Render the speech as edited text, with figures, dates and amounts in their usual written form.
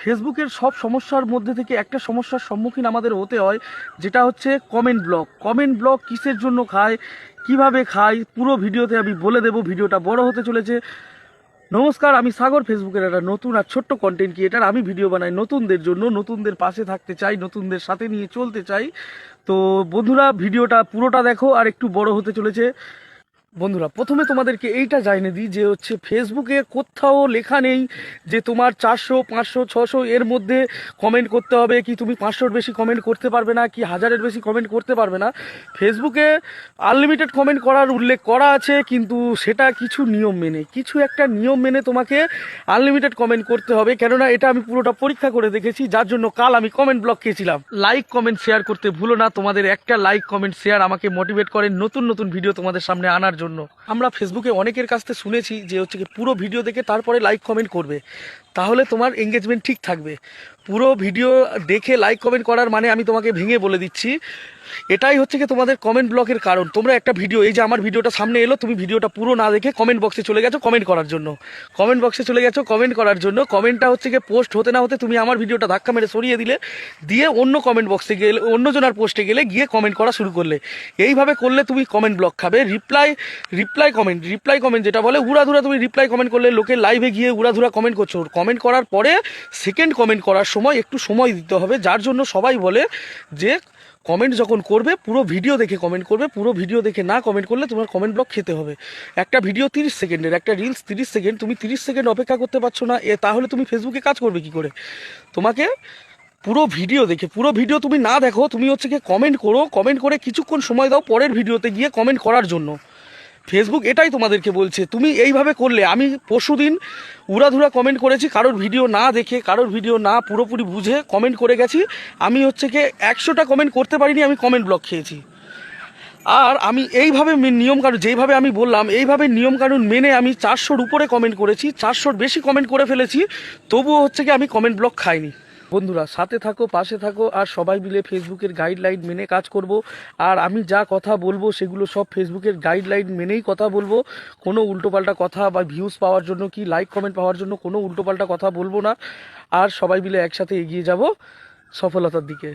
ফেসবুকের সব সমস্যার মধ্যে থেকে একটা সমস্যার সম্মুখীন আমাদের হতে হয়, যেটা হচ্ছে কমেন্ট ব্লক। কমেন্ট ব্লক কিসের জন্য খায়, কিভাবে খায়, পুরো ভিডিওতে আমি বলে দেবো। ভিডিওটা বড় হতে চলেছে। নমস্কার, আমি সাগর, ফেসবুকের একটা নতুন আর ছোট্ট কন্টেন্ট ক্রিয়েটার। আমি ভিডিও বানাই নতুনদের জন্য, নতুনদের পাশে থাকতে চাই, নতুনদের সাথে নিয়ে চলতে চাই। তো বন্ধুরা, ভিডিওটা পুরোটা দেখো, আর একটু বড় হতে চলেছে। বন্ধুরা, প্রথমে তোমাদেরকে এইটা জানিয়ে দিই যে হচ্ছে ফেসবুকে কোথাও লেখা নেই যে তোমার 400, 500, 600 এর মধ্যে কমেন্ট করতে হবে, কি তুমি 500-র বেশি কমেন্ট করতে পারবে না, কি 1000-এর বেশি কমেন্ট করতে পারবে না। ফেসবুকে আনলিমিটেড কমেন্ট করার উল্লেখ করা আছে, কিন্তু সেটা কিছু নিয়ম মেনে, কিছু একটা নিয়ম মেনে তোমাকে আনলিমিটেড কমেন্ট করতে হবে। কেননা এটা আমি পুরোটা পরীক্ষা করে দেখেছি, যার জন্য কাল আমি কমেন্ট ব্লক খেয়েছিলাম। লাইক কমেন্ট শেয়ার করতে ভুলো না। তোমাদের একটা লাইক কমেন্ট শেয়ার আমাকে মোটিভেট করে নতুন নতুন ভিডিও তোমাদের সামনে আনার জন্য। আমরা ফেসবুকে অনেকের কাছ থেকে শুনেছি যে হচ্ছে কি পুরো ভিডিও দেখে তারপরে লাইক কমেন্ট করবে, তাহলে তোমার এঙ্গেজমেন্ট ঠিক থাকবে। পুরো ভিডিও দেখে লাইক কমেন্ট করার মানে আমি তোমাকে ভেঙে বলে দিচ্ছি, এটাই হচ্ছে কি তোমাদের কমেন্ট ব্লকের কারণ। তোমরা একটা ভিডিও, এই যে আমার ভিডিওটা সামনে এলো, তুমি ভিডিওটা পুরো না দেখে কমেন্ট বক্সে চলে গেছো কমেন্ট করার জন্য। কমেন্ট বক্সে চলে গেছো কমেন্ট করার জন্য। কমেন্টটা হচ্ছে কি পোস্ট হতে না হতে তুমি আমার ভিডিওটা ধাক্কা মেরে সরিয়ে দিলে, দিয়ে অন্য কমেন্ট বক্সে গেলে, অন্যজনের পোস্টে গেলে, গিয়ে কমেন্ট করা শুরু করলে। এইভাবে করলে তুমি কমেন্ট ব্লক খাবে। রিপ্লাই কমেন্ট যেটা বলে, উড়াধুরা তুমি রিপ্লাই কমেন্ট করলে, লোকের লাইভে গিয়ে উড়াধুরা কমেন্ট করছো। কমেন্ট করার পরে সেকেন্ড কমেন্ট করার সময় একটু সময় দিতে হবে, যার জন্য সবাই বলে যে কমেন্ট যখন করবে পুরো ভিডিও দেখে কমেন্ট করবে। পুরো ভিডিও দেখে না কমেন্ট করলে তোমার কমেন্ট ব্লক খেতে হবে। একটা ভিডিও 30 সেকেন্ডের, একটা রিলস 30 সেকেন্ড, তুমি 30 সেকেন্ড অপেক্ষা করতে পারছো না, তাহলে তুমি ফেসবুকে কাজ করবে কি করে? তোমাকে পুরো ভিডিও দেখে, পুরো ভিডিও তুমি না দেখো, তুমি হচ্ছে কি কমেন্ট করো, কমেন্ট করে কিছুক্ষণ সময় দাও পরের ভিডিওতে গিয়ে কমেন্ট করার জন্য। ফেসবুক এটাই তোমাদেরকে বলছে। তুমি এইভাবে করলে, আমি পরশুদিন উড়াধুরা কমেন্ট করেছি, কারোর ভিডিও না দেখে, কারোর ভিডিও না পুরোপুরি বুঝে কমেন্ট করে গেছি। আমি হচ্ছে কি 100টা কমেন্ট করতে পারিনি, আমি কমেন্ট ব্লক খেয়েছি। আর আমি এইভাবে নিয়মকানুন, যেইভাবে আমি বললাম এইভাবে নিয়মকানুন মেনে আমি 400-র উপরে কমেন্ট করেছি, 400-র বেশি কমেন্ট করে ফেলেছি, তবুও হচ্ছে কি আমি কমেন্ট ব্লক খাইনি। বন্ধুরা, সাথে থাকো, পাশে থাকো, আর সবাই মিলে ফেসবুকের গাইডলাইন মেনে কাজ করব। আর আমি যা কথা বলবো সেগুলো সব ফেসবুকের গাইডলাইন মেনেই কথা বলবো। কোনো উল্টোপাল্টা কথা বা ভিউজ পাওয়ার জন্য কি লাইক কমেন্ট পাওয়ার জন্য কোনো উল্টোপাল্টা কথা বলবো না। আর সবাই মিলে একসাথে এগিয়ে যাব সফলতার দিকে।